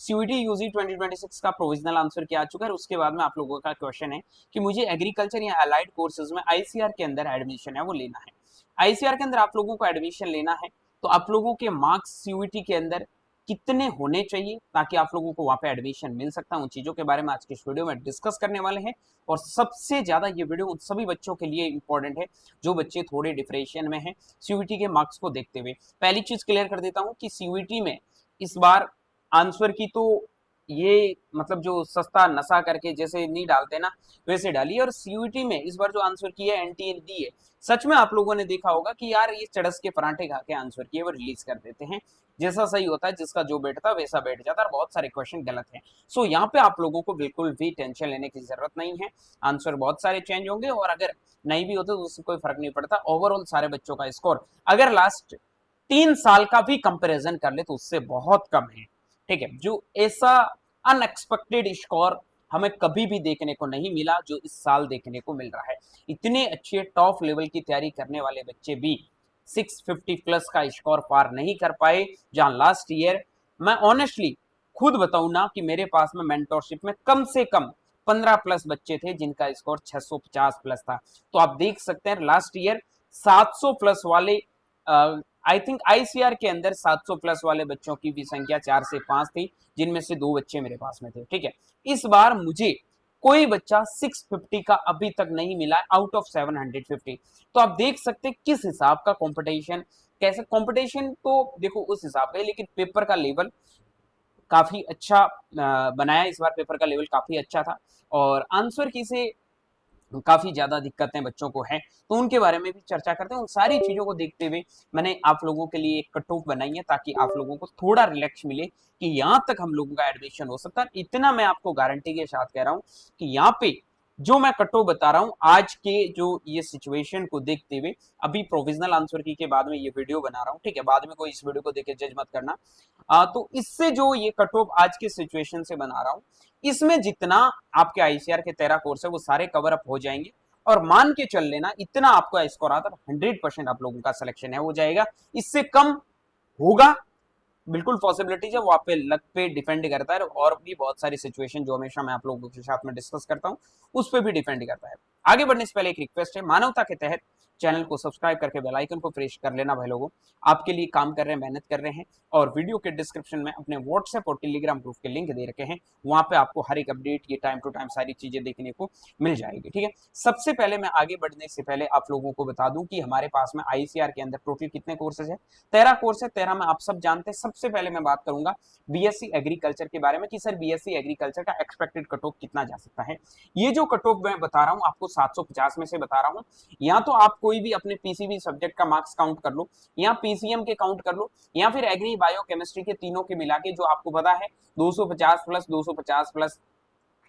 CUET UG 2026 का provisional answer क्या आ चुका है। उसके बाद में आप लोगों का क्वेश्चन है कि मुझे एग्रीकल्चर या अलाइड कोर्सेज में आईसीआर के अंदर एडमिशन है वो लेना है। आईसीआर के अंदर आप लोगों को एडमिशन लेना है तो आप लोगों के मार्क्स सीयूईटी के अंदर कितने होने चाहिए ताकि आप लोगों को वहां पे एडमिशन मिल सकता है, उन चीजों के बारे में आज के इस वीडियो में डिस्कस करने वाले हैं। और सबसे ज्यादा ये वीडियो उन सभी बच्चों के लिए इंपॉर्टेंट है जो बच्चे थोड़े डिप्रेशन में हैं सीयूईटी के मार्क्स को देखते हुए। पहली चीज क्लियर कर देता हूं कि सीयूईटी में इस बार आंसर की तो ये मतलब जो सस्ता नशा करके जैसे नहीं डालते ना वैसे डाली, और सीयूईटी में इस बार जो आंसर की है एनटीए दी है, सच में आप लोगों ने देखा होगा कि यार ये चड़स के परांठे खा के आंसर किए वो रिलीज कर देते हैं। जैसा सही होता है जिसका जो बैठता वैसा बैठ जाता है, और बहुत सारे क्वेश्चन गलत हैं। सो यहाँ पे आप लोगों को बिल्कुल भी टेंशन लेने की जरूरत नहीं है। आंसर बहुत सारे चेंज होंगे और अगर नहीं भी होते तो उससे कोई फर्क नहीं पड़ता। ओवरऑल सारे बच्चों का स्कोर अगर लास्ट 3 साल का भी कंपेरिजन कर ले तो उससे बहुत कम है। ठीक है, जो ऐसा अनएक्सपेक्टेड स्कोर हमें कभी भी देखने को नहीं मिला जो इस साल देखने को मिल रहा है। इतने अच्छे टॉप लेवल की तैयारी करने वाले बच्चे भी 650 प्लस का स्कोर पार नहीं कर पाए, जहां लास्ट ईयर मैं ऑनेस्टली खुद बताऊं ना कि मेरे पास में मेंटोरशिप में कम से कम 15 प्लस बच्चे थे जिनका स्कोर 650 प्लस था। तो आप देख सकते हैं लास्ट ईयर 700 प्लस वाले आई थिंक आईसीआर के अंदर 700 प्लस वाले बच्चों की भी संख्या 4 से 5 थी, जिनमें से 2 बच्चे मेरे पास में थे। ठीक है, इस बार मुझे कोई बच्चा 650 का अभी तक नहीं मिला आउट ऑफ 750। तो आप देख सकते हैं किस हिसाब का कंपटीशन, कैसे कंपटीशन तो देखो उस हिसाब का है, लेकिन पेपर का लेवल काफी अच्छा बनाया। इस बार पेपर का लेवल काफी अच्छा था और आंसर की से काफी ज्यादा दिक्कतें बच्चों को हैं, तो उनके बारे में भी चर्चा करते हैं। उन सारी चीजों को देखते हुए मैंने आप लोगों के लिए एक कट ऑफ बनाई है ताकि आप लोगों को थोड़ा रिलैक्स मिले कि यहाँ तक हम लोगों का एडमिशन हो सकता है। इतना मैं आपको गारंटी के साथ कह रहा हूँ कि यहाँ पे जो मैं कट ऑफ बता रहा हूँ आज के जो ये सिचुएशन को देखते हुए, अभी प्रोविजनल आंसर की के बाद में ये वीडियो बना रहा हूँ। ठीक है, बाद में कोई इस वीडियो को देख के जज मत करना। तो इससे जो ये कट ऑफ आज के सिचुएशन से बना रहा हूँ, इसमें जितना आपके आईसीआर के 13 कोर्स है वो सारे कवर अप हो जाएंगे। और मान के चल लेना इतना आपका स्कोर आता है 100% आप लोगों का सिलेक्शन है हो जाएगा। इससे कम होगा बिल्कुल पॉसिबिलिटीज है, वो आप पे लक पे डिपेंड करता है, और भी बहुत सारी सिचुएशन जो हमेशा मैं आप लोगों के साथ में डिस्कस करता हूं उस पर भी डिपेंड करता है। आगे बढ़ने से पहले एक रिक्वेस्ट है, मानवता के तहत चैनल को सब्सक्राइब करके बेल आइकन को प्रेस कर लेना भाई लोगों। आपके लिए काम कर रहे हैं, मेहनत कर रहे हैं, और वीडियो के डिस्क्रिप्शन में अपने व्हाट्सएप और टेलीग्राम ग्रुप के लिंक दे रखे हैं, वहां पे आपको हर एक अपडेट ये टाइम टू टाइम सारी चीजें देखने को मिल जाएगी। ठीक है, सबसे पहले मैं आगे बढ़ने से पहले आप लोगों को बता दूं कि हमारे पास में आईसीआर के अंदर टोटल कितने कोर्सेज है। 13 कोर्स है, 13 में आप सब जानते हैं। सबसे पहले मैं बात करूंगा बीएससी एग्रीकल्चर के बारे में कि सर बीएससी एग्रीकल्चर का एक्सपेक्टेड कट ऑफ कितना जा सकता है। ये जो कट ऑफ मैं बता रहा हूं आपको 750 में से बता रहा हूं। या तो आप कोई भी अपने पीसीबी सब्जेक्ट का मार्क्स काउंट कर लो, या पीसीएम के काउंट कर लो, या फिर एग्री बायो केमिस्ट्री के तीनों के मिला के जो आपको पता है 250 प्लस 250 प्लस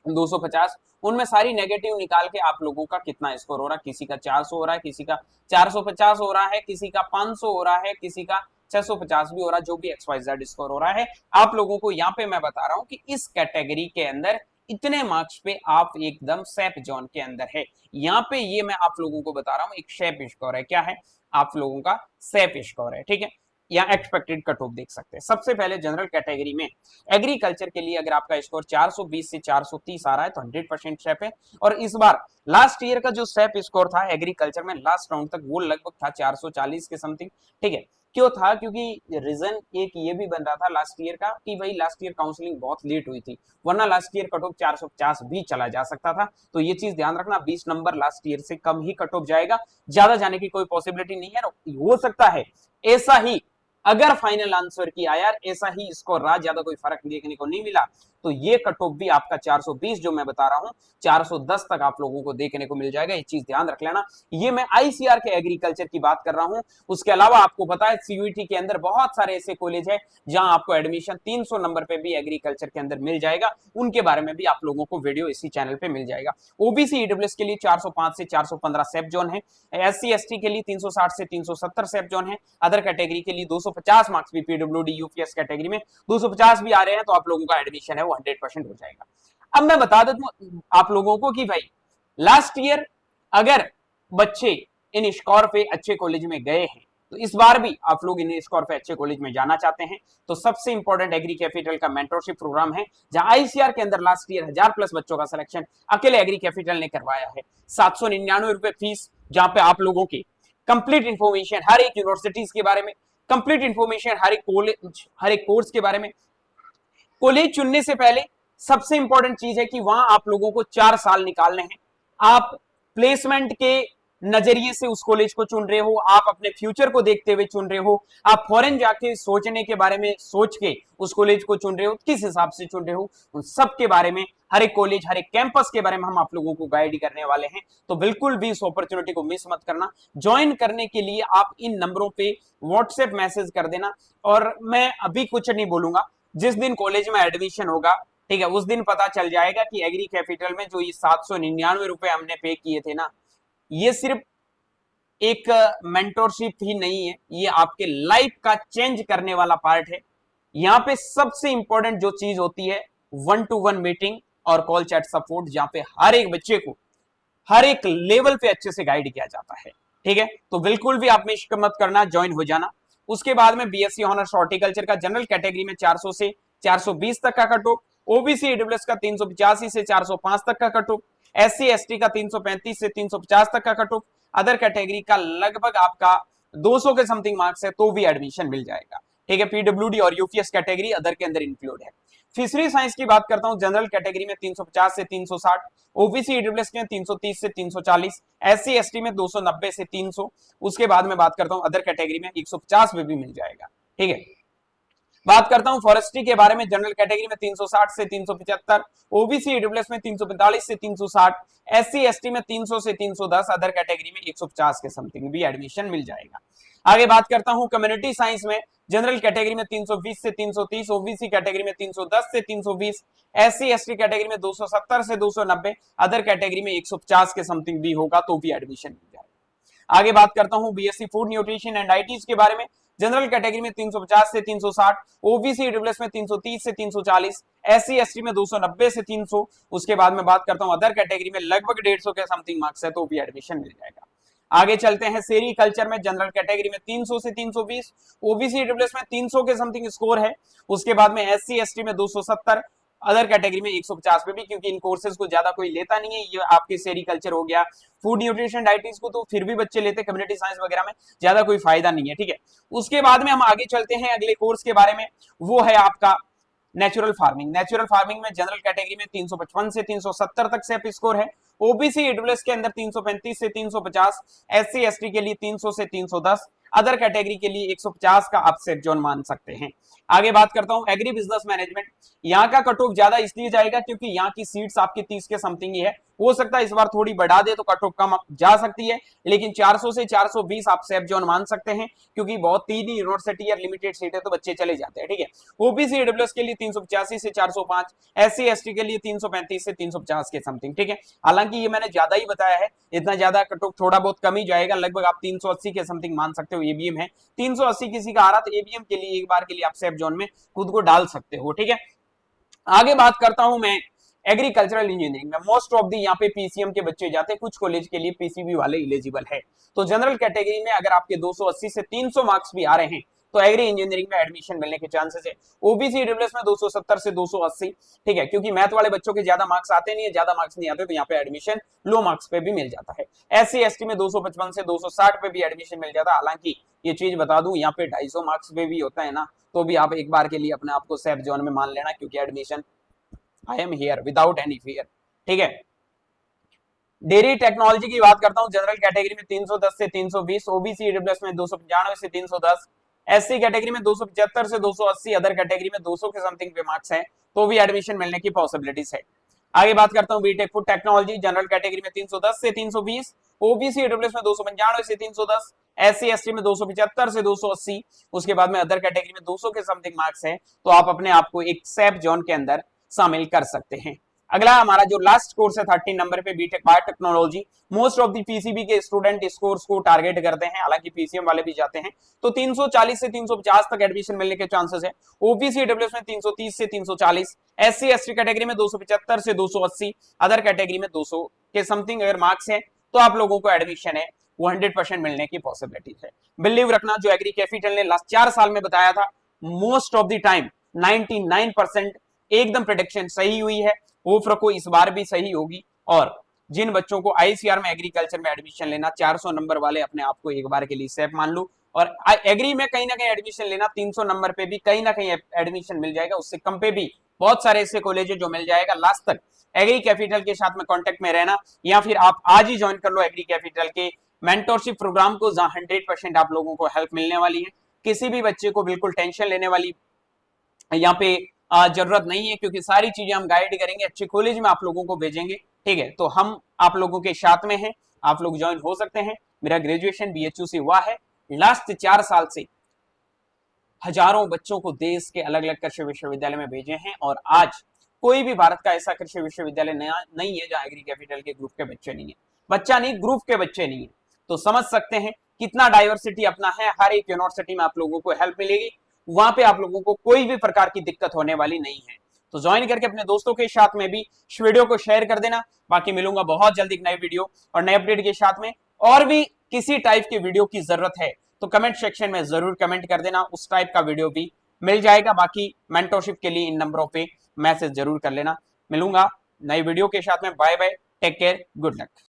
250, उनमें सारी नेगेटिव निकाल के आप लोगों का कितना स्कोर हो रहा है। किसी का 400 हो रहा है, किसी का 450 हो रहा है, किसी का 500 हो रहा है, किसी का 650 भी हो रहा है। जो भी XYZ स्कोर हो रहा है आप लोगों को यहाँ पे मैं बता रहा हूँ कि इस कैटेगरी के अंदर इतने मार्क्स पे आप एकदम सेफ जोन के अंदर है। यहाँ पे ये मैं आप लोगों को बता रहा हूँ एक सेफ स्कोर है। क्या है आप लोगों का सेफ स्कोर है। ठीक है, या एक्सपेक्टेड कट ऑफ देख सकते हैं। सबसे पहले जनरल कैटेगरी में एग्रीकल्चर के लिए अगर आपका स्कोर 420 से 430 आ रहा है तो 100% सेफ है। और इस बार लास्ट ईयर का जो सेफ स्कोर था एग्रीकल्चर में लास्ट राउंड तक वो लगभग था 440 के समथिंग। ठीक है, क्यों था, क्योंकि रीजन एक ये भी बन रहा था लास्ट ईयर का कि भाई लास्ट ईयर काउंसलिंग बहुत लेट हुई थी, वरना लास्ट ईयर कट ऑफ 450 भी चला जा सकता था। तो ये चीज ध्यान रखना, 20 नंबर लास्ट ईयर से कम ही कट ऑफ जाएगा, ज्यादा जाने की कोई पॉसिबिलिटी नहीं है। हो सकता है ऐसा ही अगर फाइनल आंसर की आया ऐसा ही स्कोर रहा, ज्यादा कोई फर्क देखने को नहीं मिला, तो ये कट ऑफ भी आपका 420 जो मैं बता रहा हूं 410 तक आप लोगों को देखने को मिल जाएगा। ये चीज ध्यान रख लेना। ये मैं आईसीआर के एग्रीकल्चर की बात कर रहा हूं। उसके अलावा आपको पता है सीयूईटी के अंदर बहुत सारे ऐसे कॉलेज है जहां आपको एडमिशन 300 नंबर पे भी एग्रीकल्चर के अंदर मिल जाएगा। उनके बारे में भी आप लोगों को वीडियो इसी चैनल पे मिल जाएगा। ओबीसी ईडब्ल्यूएस के लिए 405 से 415 सेफ जोन है, एससी एसटी के लिए 360 से 370 सेफ जोन है, अदर कैटेगरी के लिए 250 मार्क्स भी, पीडब्ल्यूडी यूपीएस कैटेगरी में 250 भी आ रहे हैं, तो आप लोगों का एडमिशन है वो 100% हो जाएगा। अब मैं बता देता हूं आप लोगों को कि भाई लास्ट ईयर अगर बच्चे इन स्कोर पे अच्छे कॉलेज में गए हैं तो इस बार भी आप लोग इन स्कॉर्पियो अच्छे कॉलेज में जाना चाहते हैं तो सबसे इंपॉर्टेंट एग्री कैपिटल का मेंटरशिप प्रोग्राम है, जहां आईसीआर के अंदर लास्ट ईयर 1000+ बच्चों का सिलेक्शन अकेले एग्री कैपिटल ने करवाया है। 799 रुपए फीस, जहां पे आप लोगों की कंप्लीट इंफॉर्मेशन हर एक यूनिवर्सिटीज के बारे में, कंप्लीट इंफॉर्मेशन हर एक कॉलेज, हर एक कोर्स के बारे में। कॉलेज चुनने से पहले सबसे इंपॉर्टेंट चीज है कि वहां आप लोगों को 4 साल निकालने हैं। आप प्लेसमेंट के नजरिए से उस कॉलेज को चुन रहे हो, आप अपने फ्यूचर को देखते हुए चुन रहे हो, आप फॉरेन जाके सोचने के बारे में सोच के उस कॉलेज को चुन रहे हो, किस हिसाब से चुन रहे हो, उन सब के बारे में, हर एक कॉलेज, हर एक कैंपस के बारे में हम आप लोगों को गाइड करने वाले हैं। तो बिल्कुल भी इस अपॉर्चुनिटी को मिस मत करना। ज्वाइन करने के लिए आप इन नंबरों पे व्हाट्सएप मैसेज कर देना, और मैं अभी कुछ नहीं बोलूंगा, जिस दिन कॉलेज में एडमिशन होगा, ठीक है, उस दिन पता चल जाएगा कि एग्री कैपिटल में जो ये 799 रुपए हमने पे किए थे ना, ये सिर्फ एक मेंटोरशिप ही नहीं है, ये आपके लाइफ का चेंज करने वाला पार्ट है। यहाँ पे सबसे इंपॉर्टेंट जो चीज होती है 1-to-1 मीटिंग और कॉल चैट सपोर्ट, जहां पे हर एक बच्चे को हर एक लेवल पे अच्छे से गाइड किया जाता है। ठीक है, तो बिल्कुल भी आप मिस मत करना, ज्वाइन हो जाना। उसके बाद में बीएससी ऑनर्स हॉर्टिकल्चर का जनरल कैटेगरी में 400 से 420 तक का कट ऑफ, ओबीसी ईडब्ल्यूएस का 385 से 405 तक का कट ऑफ, एससी एसटी का 335 से 350 तक का कट ऑफ, अदर कैटेगरी का लगभग आपका 200 के समथिंग मार्क्स है तो भी एडमिशन मिल जाएगा। ठीक है, पीडब्ल्यूडी और यूपीएस कैटेगरी अदर के अंदर इंक्लूड है। फिशरी साइंस की बात करता हूं, जनरल कैटेगरी में 350 से 360, ओबीसी ईडब्ल्यूएस में 330 से 340, एससी एसटी में 290 से 300। उसके बाद में बात करता हूं अदर कैटेगरी में 150 में भी मिल जाएगा। ठीक है, बात करता हूं फॉरेस्ट्री के बारे में, जनरल कैटेगरी में 360 से 375, ओबीसी ईडब्ल्यूएस में 345 से 360, एससी एसटी में 300 से 310, अदर कैटेगरी में 150 के समथिंग भी एडमिशन मिल जाएगा। आगे बात करता हूं कम्युनिटी साइंस में, जनरल कैटेगरी में 320 से 330, ओबीसी कैटेगरी में 310 से 320, एससी एसटी कैटेगरी में 270 से 290, अदर कैटेगरी में 150 के समथिंग भी होगा तो भी एडमिशन मिल जाएगा। आगे बात करता हूं BSc food nutrition and ITs के बारे में, जनरल कैटेगरी में 350 से 360, ओबीसी ईडब्ल्यूएस में 330 से 340, एससी एसटी में 290 से 300। उसके बाद में बात करता हूं अदर कैटेगरी में लगभग 150 के समथिंग मार्क्स है तो भी एडमिशन मिल जाएगा। आगे चलते हैं सेरीकल्चर में, जनरल कैटेगरी में 300 से 320, ओबीसी ईडब्ल्यूएस में 300 के समथिंग स्कोर है। उसके बाद में एससी एसटी में 270, अदर कैटेगरी में 150 पे भी, क्योंकि इन कोर्सेज को ज्यादा कोई लेता नहीं है। ये आपके सेरीकल्चर हो गया, फूड न्यूट्रिशन डाइटिक्स को तो फिर भी बच्चे लेते, कम्युनिटी साइंस वगैरह में ज्यादा कोई फायदा नहीं है। ठीक है, उसके बाद में हम आगे चलते हैं अगले कोर्स के बारे में, वो है आपका नेचुरल फार्मिंग। नेचुरल फार्मिंग में जनरल कैटेगरी में 355 से 370 तक सेफ स्कोर है, ओबीसी ईडब्ल्यूएस के अंदर 335 से 350, एससी एसटी के लिए 300 से 310, अदर कैटेगरी के लिए 150 का आप सेफ जोन मान सकते हैं। आगे बात करता हूं एग्री बिजनेस मैनेजमेंट, यहाँ का कट ऑफ ज्यादा इसलिए जाएगा क्योंकि यहाँ की सीट्स आपकी 30 के समथिंग ही है, हो सकता है इस बार थोड़ी बढ़ा दे तो कट ऑफ कम जा सकती है, लेकिन 400 से 420 आप सेफ जोन मान सकते हैं, क्योंकि बहुत 3 ही यूनिवर्सिटी और लिमिटेड सीट है तो बच्चे चले जाते हैं। ठीक है, ओबीसी ईडब्ल्यूएस के लिए 385 से 405, एससी एसटी के लिए 335 से 350 के समथिंग। ठीक है, हालांकि ये मैंने ज्यादा ही बताया है, इतना ज्यादा कट ऑफ थोड़ा बहुत कम ही जाएगा, लगभग आप 380 के समथिंग मान सकते हो। एबीएम है 380 किसी का आ रहा, तो एबीएम के लिए एक बार के लिए आप सेफ जोन में खुद को डाल सकते हो। ठीक है, आगे बात करता हूं मैं एग्रीकल्चरल इंजीनियरिंग में, मोस्ट ऑफ दी यहाँ पे पीसीएम के बच्चे जाते हैं, कुछ कॉलेज के लिए पीसीबी वाले एलिजिबल है। तो जनरल कैटेगरी में अगर आपके 280 से 300 मार्क्स भी आ रहे हैं तो एग्री इंजीनियरिंग में एडमिशन मिलने के चांसेस है। ओबीसी ईडब्ल्यूएस में 270 से 280, ठीक है, क्योंकि मैथ वाले बच्चों के ज्यादा मार्क्स आते नहीं है, ज्यादा मार्क्स नहीं आते तो यहाँ पे एडमिशन लो मार्क्स पे भी मिल जाता है। एससी एसटी में 255 से 260 पे भी एडमिशन मिल जाता है। हालांकि ये चीज बता दूं, यहाँ पे 250 मार्क्स पे भी होता है ना, तो भी आप एक बार के लिए अपने आप को सेफ जोन में मान लेना, क्योंकि admission I am here without any fear. ठीक है, डेयरी टेक्नोलॉजी की बात करता हूं, जनरल कैटेगरी में 310 से 320, ओबीसी ईडब्ल्यूएस में 295 से 310, एससी कैटेगरी में 275 से 280, अदर कैटेगरी में 200 के समथिंग पे मार्क्स हैं तो भी एडमिशन मिलने की पॉसिबिलिटीज है। आगे बात करता हूं B Tech food technology, general category में 310 से 320, ओबीसी ईडब्ल्यूएस में 295 से 310, एससी एसटी में 275 से 280। उसके बाद में अदर कैटेगरी में 200 के समथिंग मार्क्स है तो आप अपने आप को एक सेफ जोन के अंदर शामिल कर सकते हैं। अगला हमारा जो लास्ट कोर्स है 13 नंबर पे, B Tech biotechnology. Most of the PCB के स्टूडेंट इस कोर्स को टारगेट करते हैं, हालांकि पीसीएम वाले भी जाते हैं। तो 340 से 350 तक एडमिशन मिलने के चांसेस है। ओबीसी डब्ल्यूएस में 330 से 340, एससी एसटी कैटेगरी में 275 से 280, अदर कैटेगरी में 200 के समथिंग अगर मार्क्स है तो आप लोगों को एडमिशन है वो 100% मिलने की पॉसिबिलिटी है। बिलीव रखना, जो एग्री कैपिटल ने लास्ट 4 साल में बताया था, मोस्ट ऑफ द टाइम 99% एकदम प्रेडिक्शन सही हुई है। होप रखो इस बार भी सही होगी। और जिन बच्चों को आईसीआर में एग्रीकल्चर में एडमिशन लेना, 400 नंबर वाले अपने आप को एक बार के लिए सेफ मान लो, और एग्री में कहीं ना कहीं एडमिशन लेना, 300 नंबर पे भी कहीं ना कहीं एडमिशन मिल जाएगा, उससे कम पे भी बहुत सारे ऐसे कॉलेज जो मिल जाएगा। लास्ट तक एग्री कैपिटल के साथ में कांटेक्ट में रहना, या फिर आप आज ही ज्वाइन कर लो एग्री कैपिटल के मेंटरशिप प्रोग्राम को, जहां 100% आप लोगों को हेल्प मिलने वाली है। किसी भी बच्चे को बिल्कुल टेंशन लेने वाली यहाँ पे जरूरत नहीं है, क्योंकि सारी चीजें हम गाइड करेंगे, अच्छे कॉलेज में आप लोगों को भेजेंगे। ठीक है, तो हम आप लोगों के साथ में हैं, आप लोग ज्वाइन हो सकते हैं। मेरा ग्रेजुएशन बीएचयू से हुआ है। लास्ट 4 साल से हजारों बच्चों को देश के अलग अलग कृषि विश्वविद्यालय में भेजे हैं, और आज कोई भी भारत का ऐसा कृषि विश्वविद्यालय नया नहीं है जहां एग्री कैपिटल के ग्रुप के बच्चे नहीं है, बच्चा नहीं ग्रुप के बच्चे नहीं है। तो समझ सकते हैं कितना डाइवर्सिटी अपना है। हर एक यूनिवर्सिटी में आप लोगों को हेल्प मिलेगी, वहां पे आप लोगों को कोई भी प्रकार की दिक्कत होने वाली नहीं है। तो ज्वाइन करके अपने दोस्तों के साथ में भी इस वीडियो को शेयर कर देना। बाकी मिलूंगा बहुत जल्दी एक नए वीडियो और नए अपडेट के साथ में। और भी किसी टाइप की वीडियो की जरूरत है तो कमेंट सेक्शन में जरूर कमेंट कर देना, उस टाइप का वीडियो भी मिल जाएगा। बाकी मेंटरशिप के लिए इन नंबरों पे मैसेज जरूर कर लेना। मिलूंगा नई वीडियो के साथ में। Bye bye, take care, good luck.